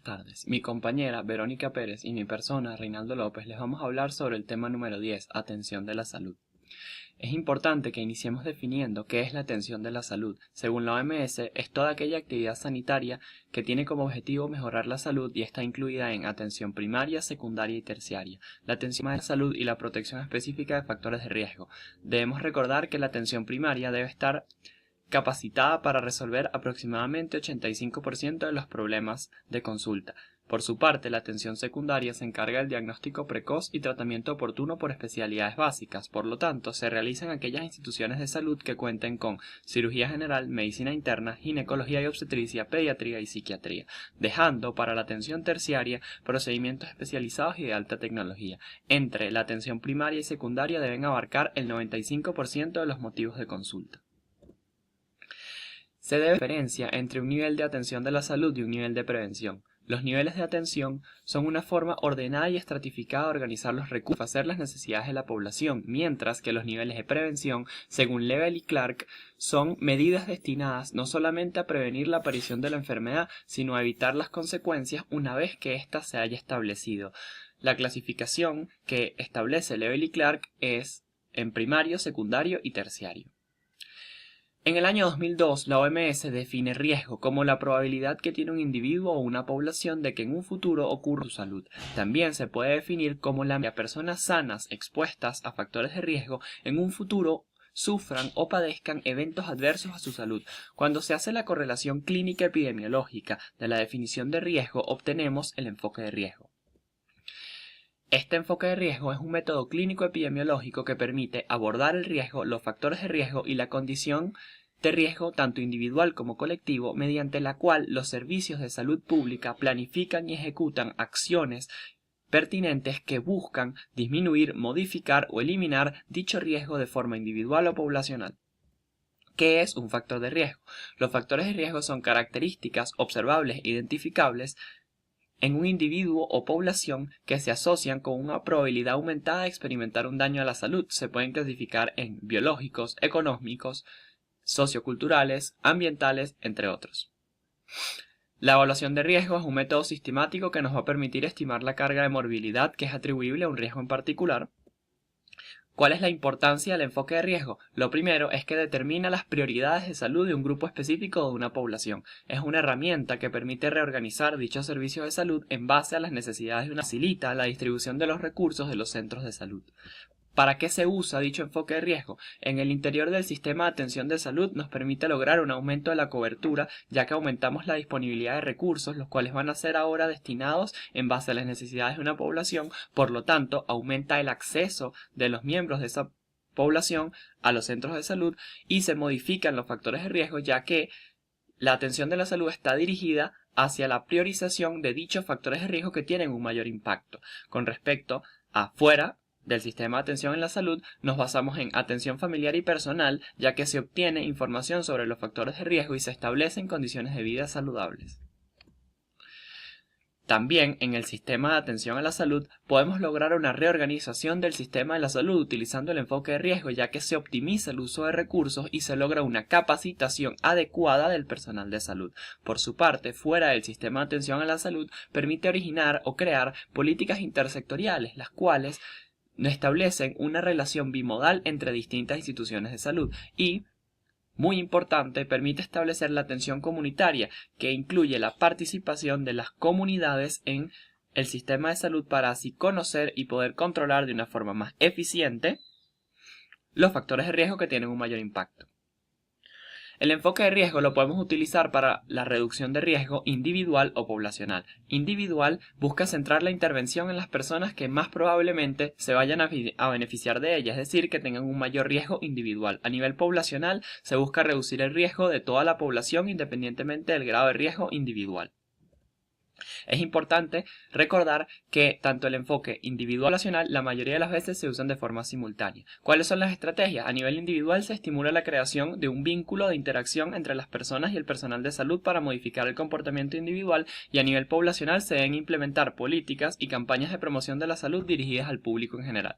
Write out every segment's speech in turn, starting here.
Tardes. Mi compañera Verónica Pérez y mi persona, Reinaldo López, les vamos a hablar sobre el tema número 10, atención de la salud. Es importante que iniciemos definiendo qué es la atención de la salud. Según la OMS, es toda aquella actividad sanitaria que tiene como objetivo mejorar la salud y está incluida en atención primaria, secundaria y terciaria, la atención de la salud y la protección específica de factores de riesgo. Debemos recordar que la atención primaria debe estar capacitada para resolver aproximadamente 85% de los problemas de consulta. Por su parte, la atención secundaria se encarga del diagnóstico precoz y tratamiento oportuno por especialidades básicas. Por lo tanto, se realiza en aquellas instituciones de salud que cuenten con cirugía general, medicina interna, ginecología y obstetricia, pediatría y psiquiatría, dejando para la atención terciaria procedimientos especializados y de alta tecnología. Entre la atención primaria y secundaria deben abarcar el 95% de los motivos de consulta. Se debe diferencia entre un nivel de atención de la salud y un nivel de prevención. Los niveles de atención son una forma ordenada y estratificada de organizar los recursos para satisfacer las necesidades de la población, mientras que los niveles de prevención, según Lebel y Clark, son medidas destinadas no solamente a prevenir la aparición de la enfermedad, sino a evitar las consecuencias una vez que ésta se haya establecido. La clasificación que establece Lebel y Clark es en primario, secundario y terciario. En el año 2002, la OMS define riesgo como la probabilidad que tiene un individuo o una población de que en un futuro ocurra su salud. También se puede definir como la de personas sanas expuestas a factores de riesgo en un futuro sufran o padezcan eventos adversos a su salud. Cuando se hace la correlación clínica epidemiológica de la definición de riesgo, obtenemos el enfoque de riesgo. Este enfoque de riesgo es un método clínico epidemiológico que permite abordar el riesgo, los factores de riesgo y la condición de riesgo tanto individual como colectivo, mediante la cual los servicios de salud pública planifican y ejecutan acciones pertinentes que buscan disminuir, modificar o eliminar dicho riesgo de forma individual o poblacional. ¿Qué es un factor de riesgo? Los factores de riesgo son características observables e identificables en un individuo o población que se asocian con una probabilidad aumentada de experimentar un daño a la salud. Se pueden clasificar en biológicos, económicos, socioculturales, ambientales, entre otros. La evaluación de riesgo es un método sistemático que nos va a permitir estimar la carga de morbilidad que es atribuible a un riesgo en particular. ¿Cuál es la importancia del enfoque de riesgo? Lo primero es que determina las prioridades de salud de un grupo específico o de una población. Es una herramienta que permite reorganizar dichos servicios de salud en base a las necesidades de una facilita la distribución de los recursos de los centros de salud. ¿Para qué se usa dicho enfoque de riesgo? En el interior del sistema de atención de salud nos permite lograr un aumento de la cobertura, ya que aumentamos la disponibilidad de recursos, los cuales van a ser ahora destinados en base a las necesidades de una población. Por lo tanto, aumenta el acceso de los miembros de esa población a los centros de salud y se modifican los factores de riesgo, ya que la atención de la salud está dirigida hacia la priorización de dichos factores de riesgo que tienen un mayor impacto. Con respecto a fuera del sistema de atención en la salud, nos basamos en atención familiar y personal, ya que se obtiene información sobre los factores de riesgo y se establecen condiciones de vida saludables. También en el sistema de atención a la salud podemos lograr una reorganización del sistema de la salud utilizando el enfoque de riesgo, ya que se optimiza el uso de recursos y se logra una capacitación adecuada del personal de salud. Por su parte, fuera del sistema de atención a la salud, permite originar o crear políticas intersectoriales, las cuales establecen una relación bimodal entre distintas instituciones de salud y, muy importante, permite establecer la atención comunitaria, que incluye la participación de las comunidades en el sistema de salud para así conocer y poder controlar de una forma más eficiente los factores de riesgo que tienen un mayor impacto. El enfoque de riesgo lo podemos utilizar para la reducción de riesgo individual o poblacional. Individual busca centrar la intervención en las personas que más probablemente se vayan a beneficiar de ella, es decir, que tengan un mayor riesgo individual. A nivel poblacional se busca reducir el riesgo de toda la población independientemente del grado de riesgo individual. Es importante recordar que tanto el enfoque individual y poblacional la mayoría de las veces se usan de forma simultánea. ¿Cuáles son las estrategias? A nivel individual se estimula la creación de un vínculo de interacción entre las personas y el personal de salud para modificar el comportamiento individual, y a nivel poblacional se deben implementar políticas y campañas de promoción de la salud dirigidas al público en general.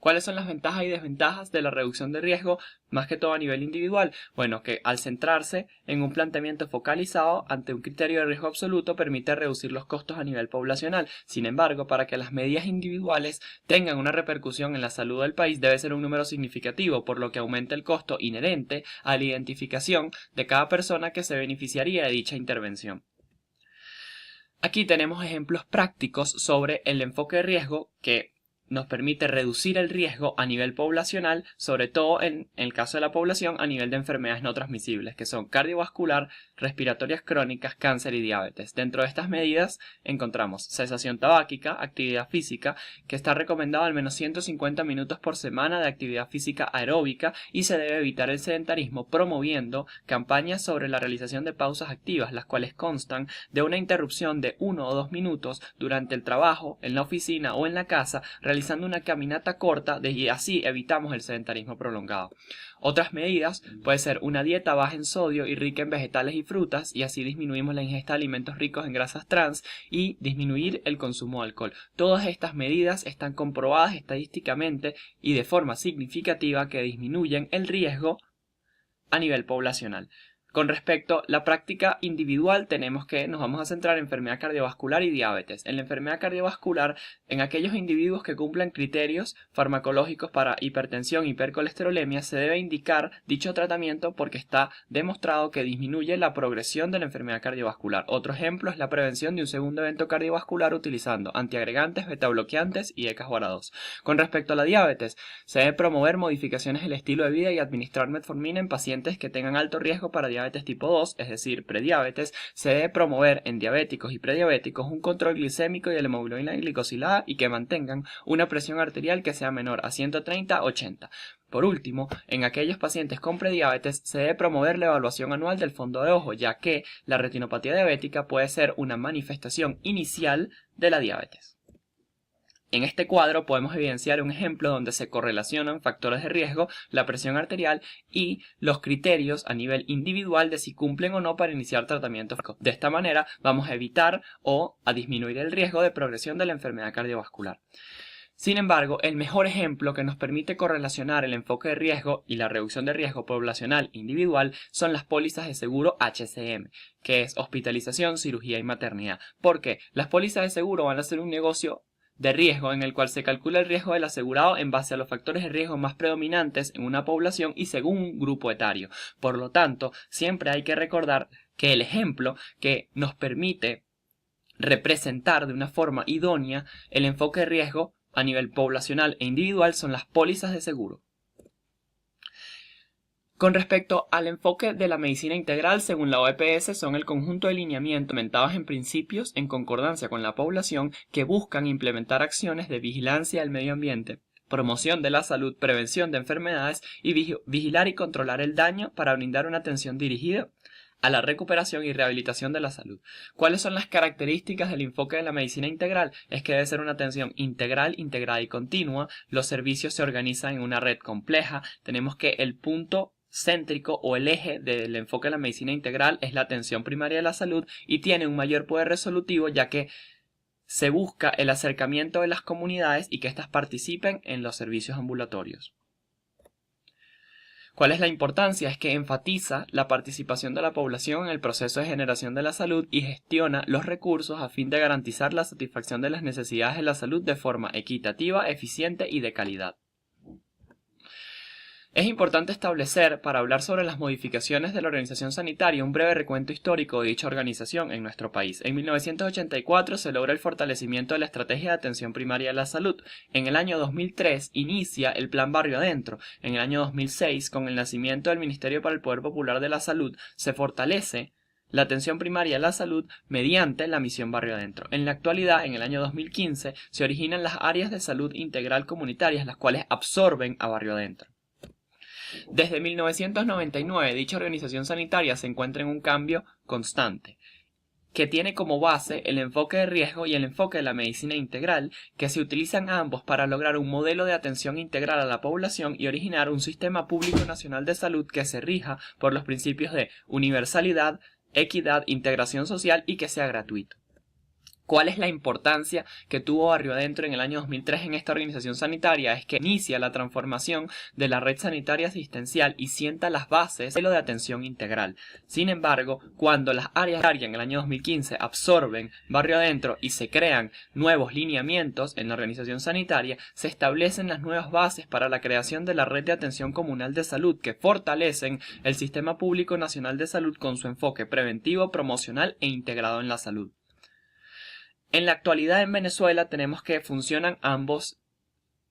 ¿Cuáles son las ventajas y desventajas de la reducción de riesgo, más que todo a nivel individual? Bueno, que al centrarse en un planteamiento focalizado ante un criterio de riesgo absoluto permite reducir los costos a nivel poblacional. Sin embargo, para que las medidas individuales tengan una repercusión en la salud del país debe ser un número significativo, por lo que aumenta el costo inherente a la identificación de cada persona que se beneficiaría de dicha intervención. Aquí tenemos ejemplos prácticos sobre el enfoque de riesgo que nos permite reducir el riesgo a nivel poblacional, sobre todo en el caso de la población a nivel de enfermedades no transmisibles, que son cardiovascular, respiratorias crónicas, cáncer y diabetes. Dentro de estas medidas encontramos cesación tabáquica, actividad física, que está recomendado al menos 150 minutos por semana de actividad física aeróbica, y se debe evitar el sedentarismo promoviendo campañas sobre la realización de pausas activas, las cuales constan de una interrupción de 1 o 2 minutos durante el trabajo, en la oficina o en la casa, realizando una caminata corta y así evitamos el sedentarismo prolongado. Otras medidas puede ser una dieta baja en sodio y rica en vegetales y frutas, y así disminuimos la ingesta de alimentos ricos en grasas trans y disminuir el consumo de alcohol. Todas estas medidas están comprobadas estadísticamente y de forma significativa que disminuyen el riesgo a nivel poblacional. Con respecto a la práctica individual, nos vamos a centrar en enfermedad cardiovascular y diabetes. En la enfermedad cardiovascular, en aquellos individuos que cumplan criterios farmacológicos para hipertensión y hipercolesterolemia, se debe indicar dicho tratamiento porque está demostrado que disminuye la progresión de la enfermedad cardiovascular. Otro ejemplo es la prevención de un segundo evento cardiovascular utilizando antiagregantes, betabloqueantes y ECA-HuARA2. Con respecto a la diabetes, se debe promover modificaciones del estilo de vida y administrar metformina en pacientes que tengan alto riesgo para diabetes tipo 2, es decir, prediabetes. Se debe promover en diabéticos y prediabéticos un control glicémico y de la hemoglobina glicosilada y que mantengan una presión arterial que sea menor a 130/80. Por último, en aquellos pacientes con prediabetes se debe promover la evaluación anual del fondo de ojo, ya que la retinopatía diabética puede ser una manifestación inicial de la diabetes. En este cuadro podemos evidenciar un ejemplo donde se correlacionan factores de riesgo, la presión arterial y los criterios a nivel individual de si cumplen o no para iniciar tratamiento. De esta manera vamos a evitar o a disminuir el riesgo de progresión de la enfermedad cardiovascular. Sin embargo, el mejor ejemplo que nos permite correlacionar el enfoque de riesgo y la reducción de riesgo poblacional individual son las pólizas de seguro HCM, que es hospitalización, cirugía y maternidad. Porque las pólizas de seguro van a ser un negocio de riesgo en el cual se calcula el riesgo del asegurado en base a los factores de riesgo más predominantes en una población y según un grupo etario. Por lo tanto, siempre hay que recordar que el ejemplo que nos permite representar de una forma idónea el enfoque de riesgo a nivel poblacional e individual son las pólizas de seguro. Con respecto al enfoque de la medicina integral, según la OPS, son el conjunto de lineamientos fundamentados en principios en concordancia con la población que buscan implementar acciones de vigilancia del medio ambiente, promoción de la salud, prevención de enfermedades y vigilar y controlar el daño para brindar una atención dirigida a la recuperación y rehabilitación de la salud. ¿Cuáles son las características del enfoque de la medicina integral? Es que debe ser una atención integral, integrada y continua. Los servicios se organizan en una red compleja. Tenemos que el punto céntrico o el eje del enfoque de la medicina integral es la atención primaria de la salud y tiene un mayor poder resolutivo ya que se busca el acercamiento de las comunidades y que éstas participen en los servicios ambulatorios. ¿Cuál es la importancia? Es que enfatiza la participación de la población en el proceso de generación de la salud y gestiona los recursos a fin de garantizar la satisfacción de las necesidades de la salud de forma equitativa, eficiente y de calidad. Es importante establecer, para hablar sobre las modificaciones de la organización sanitaria, un breve recuento histórico de dicha organización en nuestro país. En 1984 se logra el fortalecimiento de la estrategia de atención primaria de la salud. En el año 2003 inicia el Plan Barrio Adentro. En el año 2006, con el nacimiento del Ministerio para el Poder Popular de la Salud, se fortalece la atención primaria de la salud mediante la misión Barrio Adentro. En la actualidad, en el año 2015, se originan las áreas de salud integral comunitarias, las cuales absorben a Barrio Adentro. Desde 1999, dicha organización sanitaria se encuentra en un cambio constante, que tiene como base el enfoque de riesgo y el enfoque de la medicina integral, que se utilizan ambos para lograr un modelo de atención integral a la población y originar un sistema público nacional de salud que se rija por los principios de universalidad, equidad, integración social y que sea gratuito. ¿Cuál es la importancia que tuvo Barrio Adentro en el año 2003 en esta organización sanitaria? Es que inicia la transformación de la red sanitaria asistencial y sienta las bases de lo de atención integral. Sin embargo, cuando las áreas en el año 2015 absorben Barrio Adentro y se crean nuevos lineamientos en la organización sanitaria, se establecen las nuevas bases para la creación de la red de atención comunal de salud que fortalecen el sistema público nacional de salud con su enfoque preventivo, promocional e integrado en la salud. En la actualidad en Venezuela tenemos que funcionan ambos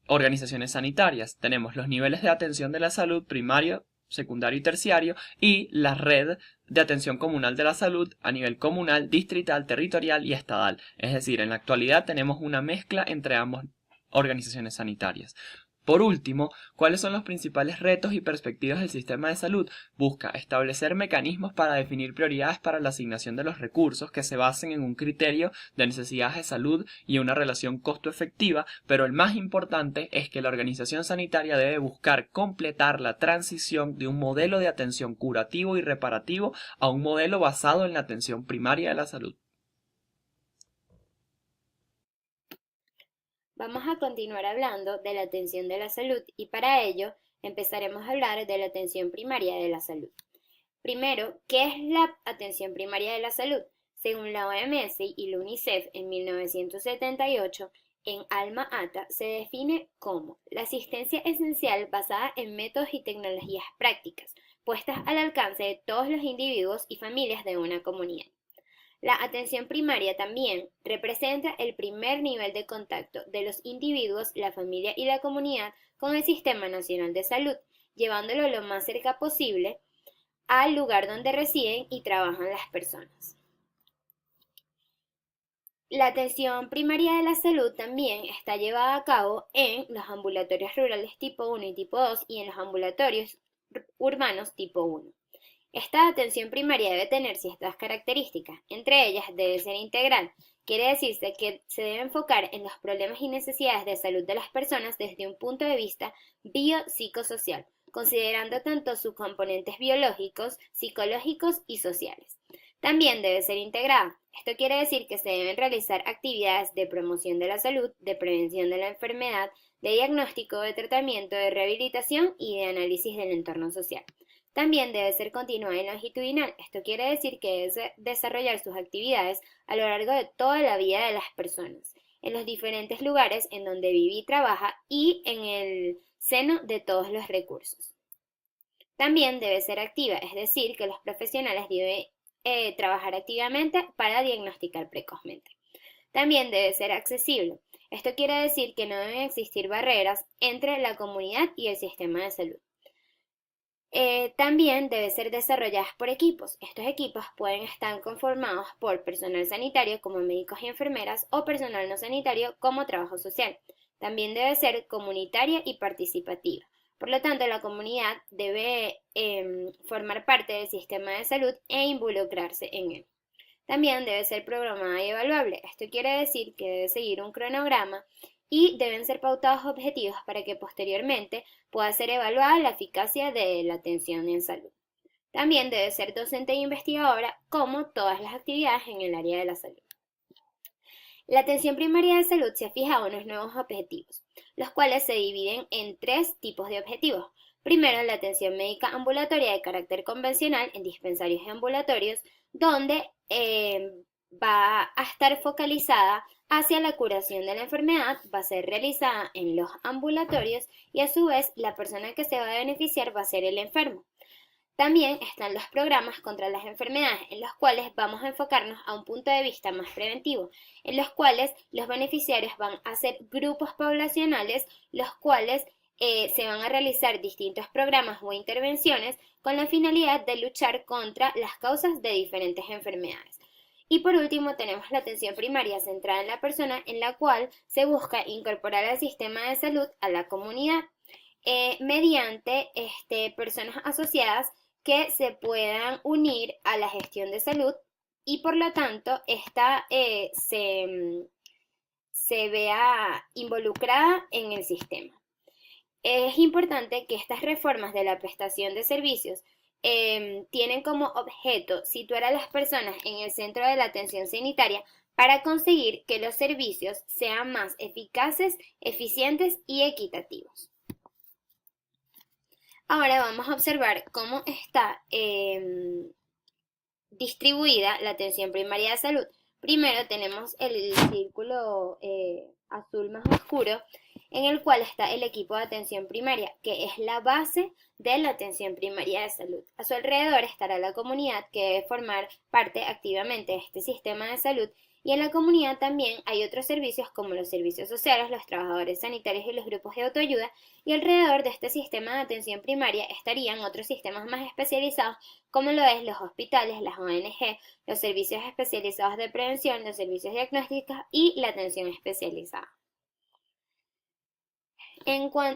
organizaciones sanitarias. Tenemos los niveles de atención de la salud primario, secundario y terciario y la red de atención comunal de la salud a nivel comunal, distrital, territorial y estadal. Es decir, en la actualidad tenemos una mezcla entre ambas organizaciones sanitarias. Por último, ¿cuáles son los principales retos y perspectivas del sistema de salud? Busca establecer mecanismos para definir prioridades para la asignación de los recursos que se basen en un criterio de necesidades de salud y una relación costo-efectiva, pero el más importante es que la organización sanitaria debe buscar completar la transición de un modelo de atención curativo y reparativo a un modelo basado en la atención primaria de la salud. Vamos a continuar hablando de la atención de la salud y para ello empezaremos a hablar de la atención primaria de la salud. Primero, ¿qué es la atención primaria de la salud? Según la OMS y la UNICEF en 1978, en Alma Ata se define como la asistencia esencial basada en métodos y tecnologías prácticas, puestas al alcance de todos los individuos y familias de una comunidad. La atención primaria también representa el primer nivel de contacto de los individuos, la familia y la comunidad con el Sistema Nacional de Salud, llevándolo lo más cerca posible al lugar donde residen y trabajan las personas. La atención primaria de la salud también está llevada a cabo en los ambulatorios rurales tipo 1 y tipo 2 y en los ambulatorios urbanos tipo 1. Esta atención primaria debe tener ciertas características, entre ellas debe ser integral, quiere decirse que se debe enfocar en los problemas y necesidades de salud de las personas desde un punto de vista biopsicosocial, considerando tanto sus componentes biológicos, psicológicos y sociales. También debe ser integrada. Esto quiere decir que se deben realizar actividades de promoción de la salud, de prevención de la enfermedad, de diagnóstico, de tratamiento, de rehabilitación y de análisis del entorno social. También debe ser continua y longitudinal. Esto quiere decir que debe desarrollar sus actividades a lo largo de toda la vida de las personas, en los diferentes lugares en donde vive y trabaja y en el seno de todos los recursos. También debe ser activa, es decir, que los profesionales deben trabajar activamente para diagnosticar precozmente. También debe ser accesible. Esto quiere decir que no deben existir barreras entre la comunidad y el sistema de salud. También debe ser desarrolladas por equipos. Estos equipos pueden estar conformados por personal sanitario como médicos y enfermeras o personal no sanitario como trabajo social. También debe ser comunitaria y participativa. Por lo tanto, la comunidad debe formar parte del sistema de salud e involucrarse en él. También debe ser programada y evaluable. Esto quiere decir que debe seguir un cronograma y deben ser pautados objetivos para que posteriormente pueda ser evaluada la eficacia de la atención en salud. También debe ser docente e investigadora, como todas las actividades en el área de la salud. La atención primaria de salud se ha fijado unos nuevos objetivos, los cuales se dividen en 3 tipos de objetivos. Primero, la atención médica ambulatoria de carácter convencional en dispensarios y ambulatorios, donde va a estar focalizada hacia la curación de la enfermedad, va a ser realizada en los ambulatorios y a su vez la persona que se va a beneficiar va a ser el enfermo. También están los programas contra las enfermedades, en los cuales vamos a enfocarnos a un punto de vista más preventivo, en los cuales los beneficiarios van a ser grupos poblacionales, los cuales se van a realizar distintos programas o intervenciones con la finalidad de luchar contra las causas de diferentes enfermedades. Y por último tenemos la atención primaria centrada en la persona, en la cual se busca incorporar al sistema de salud a la comunidad mediante personas asociadas que se puedan unir a la gestión de salud y por lo tanto esta se vea involucrada en el sistema. Es importante que estas reformas de la prestación de servicios tienen como objeto situar a las personas en el centro de la atención sanitaria para conseguir que los servicios sean más eficaces, eficientes y equitativos. Ahora vamos a observar cómo está distribuida la atención primaria de salud. Primero tenemos el círculo azul más oscuro, en el cual está el equipo de atención primaria, que es la base de la atención primaria de salud. A su alrededor estará la comunidad, que debe formar parte activamente de este sistema de salud, y en la comunidad también hay otros servicios como los servicios sociales, los trabajadores sanitarios y los grupos de autoayuda, y alrededor de este sistema de atención primaria estarían otros sistemas más especializados como lo es los hospitales, las ONG, los servicios especializados de prevención, los servicios diagnósticos y la atención especializada.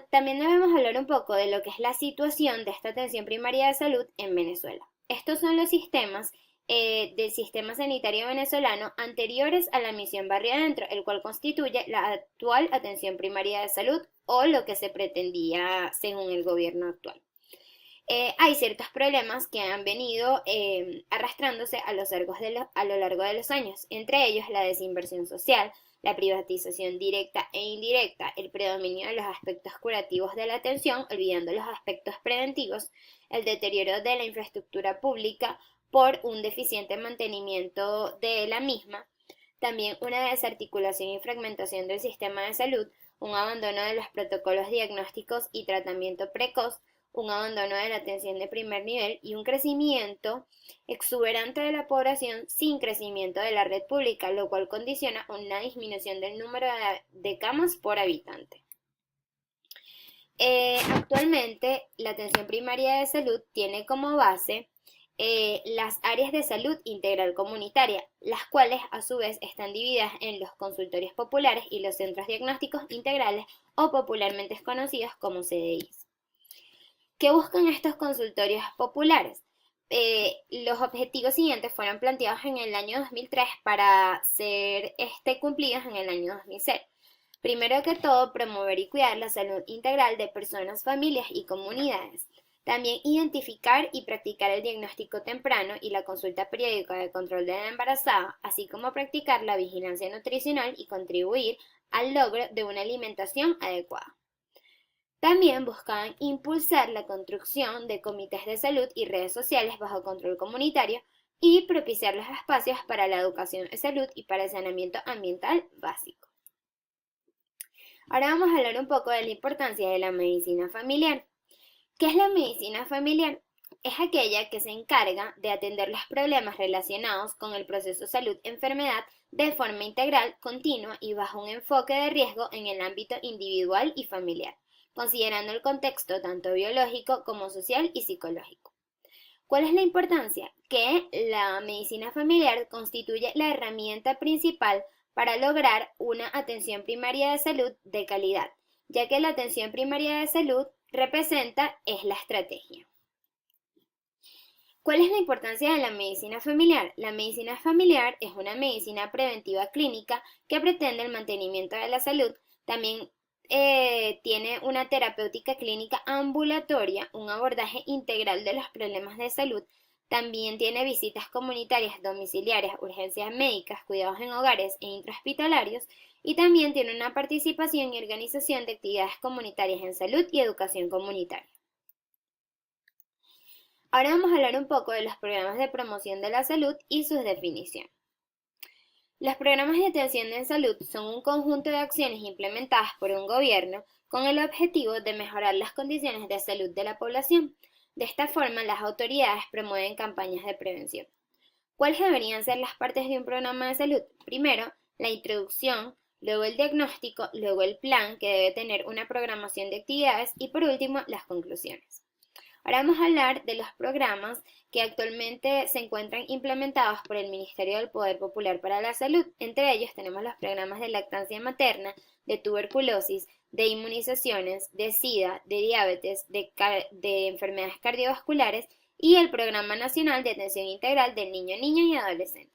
También debemos hablar un poco de lo que es la situación de esta atención primaria de salud en Venezuela. Estos son los sistemas del sistema sanitario venezolano anteriores a la misión Barrio Adentro, el cual constituye la actual atención primaria de salud o lo que se pretendía según el gobierno actual. Hay ciertos problemas que han venido arrastrándose a lo largo de los años, entre ellos la desinversión social, la privatización directa e indirecta, el predominio de los aspectos curativos de la atención, olvidando los aspectos preventivos, el deterioro de la infraestructura pública por un deficiente mantenimiento de la misma, también una desarticulación y fragmentación del sistema de salud, un abandono de los protocolos diagnósticos y tratamiento precoz, un abandono de la atención de primer nivel y un crecimiento exuberante de la población sin crecimiento de la red pública, lo cual condiciona una disminución del número de camas por habitante. Actualmente, la atención primaria de salud tiene como base las áreas de salud integral comunitaria, las cuales a su vez están divididas en los consultorios populares y los centros diagnósticos integrales o popularmente conocidos como CDIs. ¿Qué buscan estos consultorios populares? Los objetivos siguientes fueron planteados en el año 2003 para ser cumplidos en el año 2006. Primero que todo, promover y cuidar la salud integral de personas, familias y comunidades. También identificar y practicar el diagnóstico temprano y la consulta periódica de control de la embarazada, así como practicar la vigilancia nutricional y contribuir al logro de una alimentación adecuada. También buscaban impulsar la construcción de comités de salud y redes sociales bajo control comunitario y propiciar los espacios para la educación en salud y para el saneamiento ambiental básico. Ahora vamos a hablar un poco de la importancia de la medicina familiar. ¿Qué es la medicina familiar? Es aquella que se encarga de atender los problemas relacionados con el proceso salud-enfermedad de forma integral, continua y bajo un enfoque de riesgo en el ámbito individual y familiar, considerando el contexto tanto biológico como social y psicológico. ¿Cuál es la importancia? Que la medicina familiar constituye la herramienta principal para lograr una atención primaria de salud de calidad, ya que la atención primaria de salud es la estrategia. ¿Cuál es la importancia de la medicina familiar? La medicina familiar es una medicina preventiva clínica que pretende el mantenimiento de la salud. También tiene una terapéutica clínica ambulatoria, un abordaje integral de los problemas de salud. También tiene visitas comunitarias domiciliarias, urgencias médicas, cuidados en hogares e intrahospitalarios. Y también tiene una participación y organización de actividades comunitarias en salud y educación comunitaria. Ahora vamos a hablar un poco de los programas de promoción de la salud y sus definiciones. Los programas de atención en salud son un conjunto de acciones implementadas por un gobierno con el objetivo de mejorar las condiciones de salud de la población. De esta forma, las autoridades promueven campañas de prevención. ¿Cuáles deberían ser las partes de un programa de salud? Primero, la introducción, luego el diagnóstico, luego el plan, que debe tener una programación de actividades, y por último, las conclusiones. Ahora vamos a hablar de los programas que actualmente se encuentran implementados por el Ministerio del Poder Popular para la Salud. Entre ellos tenemos los programas de lactancia materna, de tuberculosis, de inmunizaciones, de SIDA, de diabetes, de enfermedades cardiovasculares y el Programa Nacional de Atención Integral del Niño, Niña y Adolescente.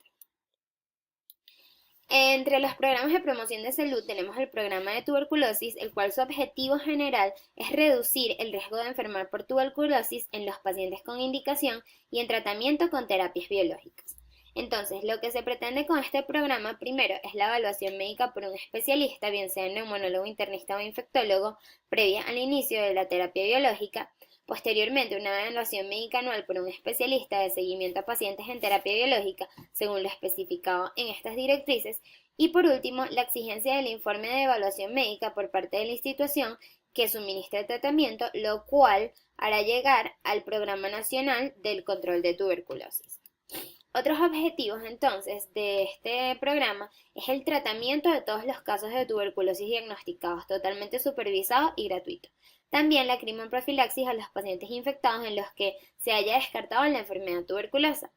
Entre los programas de promoción de salud tenemos el programa de tuberculosis, el cual su objetivo general es reducir el riesgo de enfermar por tuberculosis en los pacientes con indicación y en tratamiento con terapias biológicas. Entonces, lo que se pretende con este programa primero es la evaluación médica por un especialista, bien sea neumonólogo, internista o infectólogo, previa al inicio de la terapia biológica. Posteriormente, una evaluación médica anual por un especialista de seguimiento a pacientes en terapia biológica, según lo especificado en estas directrices. Y por último, la exigencia del informe de evaluación médica por parte de la institución que suministra el tratamiento, lo cual hará llegar al Programa Nacional del Control de Tuberculosis. Otros objetivos entonces de este programa es el tratamiento de todos los casos de tuberculosis diagnosticados, totalmente supervisado y gratuito. También la criminalprofilaxis a los pacientes infectados en los que se haya descartado la enfermedad tuberculosa.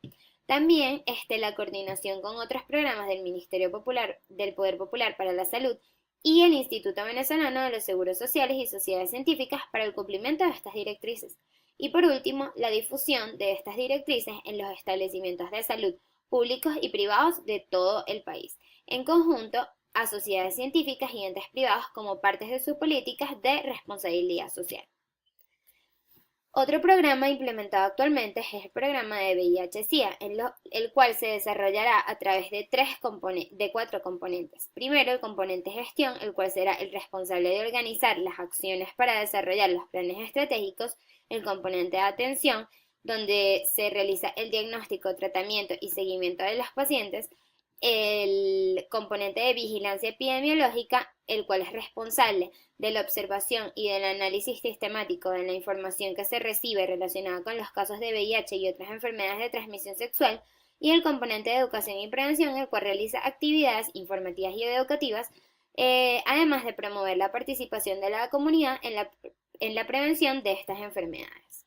También la coordinación con otros programas del Ministerio Popular, del Poder Popular para la Salud y el Instituto Venezolano de los Seguros Sociales y Sociedades Científicas para el cumplimiento de estas directrices. Y por último, la difusión de estas directrices en los establecimientos de salud públicos y privados de todo el país, en conjunto a sociedades científicas y entes privados como partes de sus políticas de responsabilidad social. Otro programa implementado actualmente es el programa de VIH-Sida, el cual se desarrollará a través de 4 componentes. Primero, el componente gestión, el cual será el responsable de organizar las acciones para desarrollar los planes estratégicos. El componente de atención, donde se realiza el diagnóstico, tratamiento y seguimiento de los pacientes. El componente de vigilancia epidemiológica, el cual es responsable de la observación y del análisis sistemático de la información que se recibe relacionada con los casos de VIH y otras enfermedades de transmisión sexual, y el componente de educación y prevención, el cual realiza actividades informativas y educativas, además de promover la participación de la comunidad en la prevención de estas enfermedades.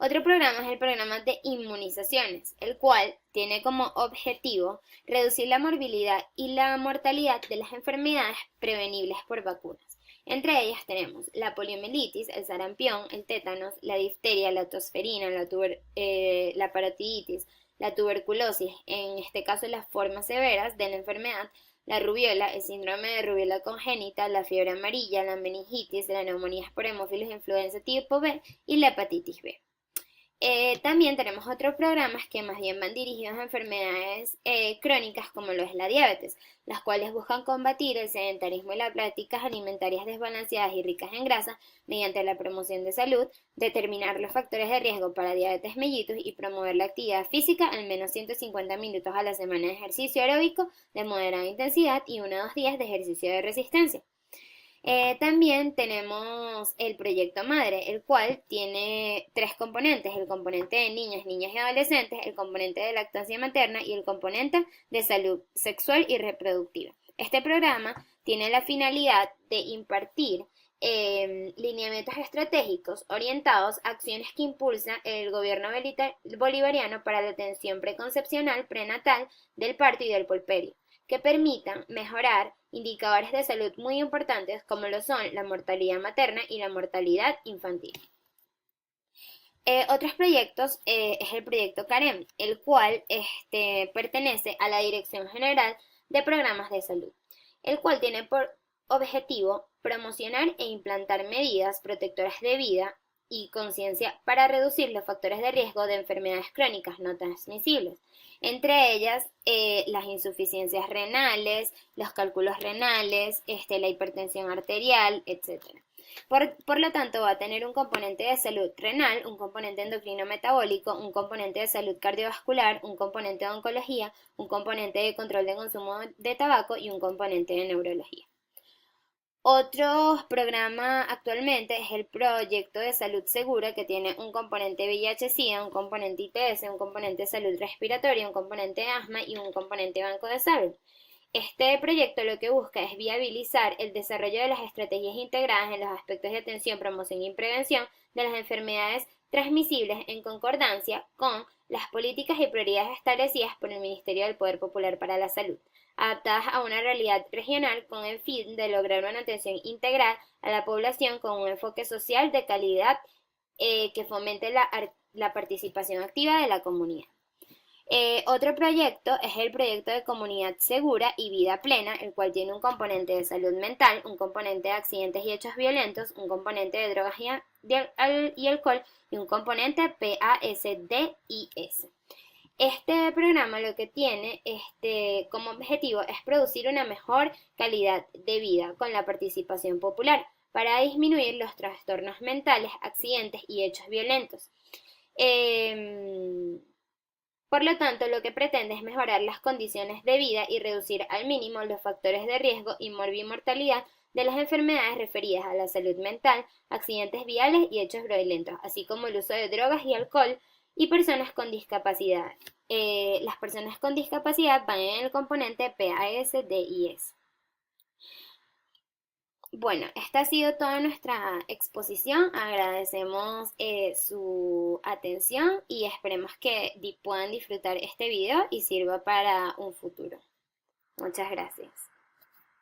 Otro programa es el programa de inmunizaciones, el cual tiene como objetivo reducir la morbilidad y la mortalidad de las enfermedades prevenibles por vacunas. Entre ellas tenemos la poliomielitis, el sarampión, el tétanos, la difteria, la tosferina, la parotiditis, la tuberculosis, en este caso las formas severas de la enfermedad, la rubiola, el síndrome de rubiola congénita, la fiebre amarilla, la meningitis, la neumonía por hemófilos influenza tipo B y la hepatitis B. También tenemos otros programas que más bien van dirigidos a enfermedades crónicas como lo es la diabetes, las cuales buscan combatir el sedentarismo y las prácticas alimentarias desbalanceadas y ricas en grasa mediante la promoción de salud, determinar los factores de riesgo para diabetes mellitus y promover la actividad física al menos 150 minutos a la semana de ejercicio aeróbico de moderada intensidad y 1 o 2 días de ejercicio de resistencia. También tenemos el proyecto Madre, el cual tiene 3 componentes: el componente de niñas y adolescentes, el componente de lactancia materna y el componente de salud sexual y reproductiva. Este programa tiene la finalidad de impartir lineamientos estratégicos orientados a acciones que impulsa el gobierno bolivariano para la atención preconcepcional, prenatal, del parto y del puerperio, que permitan mejorar indicadores de salud muy importantes como lo son la mortalidad materna y la mortalidad infantil. Otros proyectos es el proyecto CAREM, el cual pertenece a la Dirección General de Programas de Salud, el cual tiene por objetivo promocionar e implantar medidas protectoras de vida y conciencia para reducir los factores de riesgo de enfermedades crónicas no transmisibles, entre ellas las insuficiencias renales, los cálculos renales, la hipertensión arterial, etc. Por lo tanto, va a tener un componente de salud renal, un componente endocrino metabólico, un componente de salud cardiovascular, un componente de oncología, un componente de control de consumo de tabaco y un componente de neurología. Otro programa actualmente es el proyecto de salud segura, que tiene un componente VIH-Sida, un componente ITS, un componente de salud respiratoria, un componente de asma y un componente banco de salud. Este proyecto lo que busca es viabilizar el desarrollo de las estrategias integradas en los aspectos de atención, promoción y prevención de las enfermedades transmisibles en concordancia con las políticas y prioridades establecidas por el Ministerio del Poder Popular para la Salud, adaptadas a una realidad regional con el fin de lograr una atención integral a la población con un enfoque social de calidad que fomente la participación activa de la comunidad. Otro proyecto es el proyecto de Comunidad Segura y Vida Plena, el cual tiene un componente de salud mental, un componente de accidentes y hechos violentos, un componente de drogas y alcohol y un componente PASDIS. Este programa lo que tiene como objetivo es producir una mejor calidad de vida con la participación popular para disminuir los trastornos mentales, accidentes y hechos violentos. Por lo tanto, lo que pretende es mejorar las condiciones de vida y reducir al mínimo los factores de riesgo y morbimortalidad de las enfermedades referidas a la salud mental, accidentes viales y hechos violentos, así como el uso de drogas y alcohol y personas con discapacidad. Las personas con discapacidad van en el componente PAS-DIS. Bueno, esta ha sido toda nuestra exposición. Agradecemos su atención y esperemos que puedan disfrutar este video y sirva para un futuro. Muchas gracias.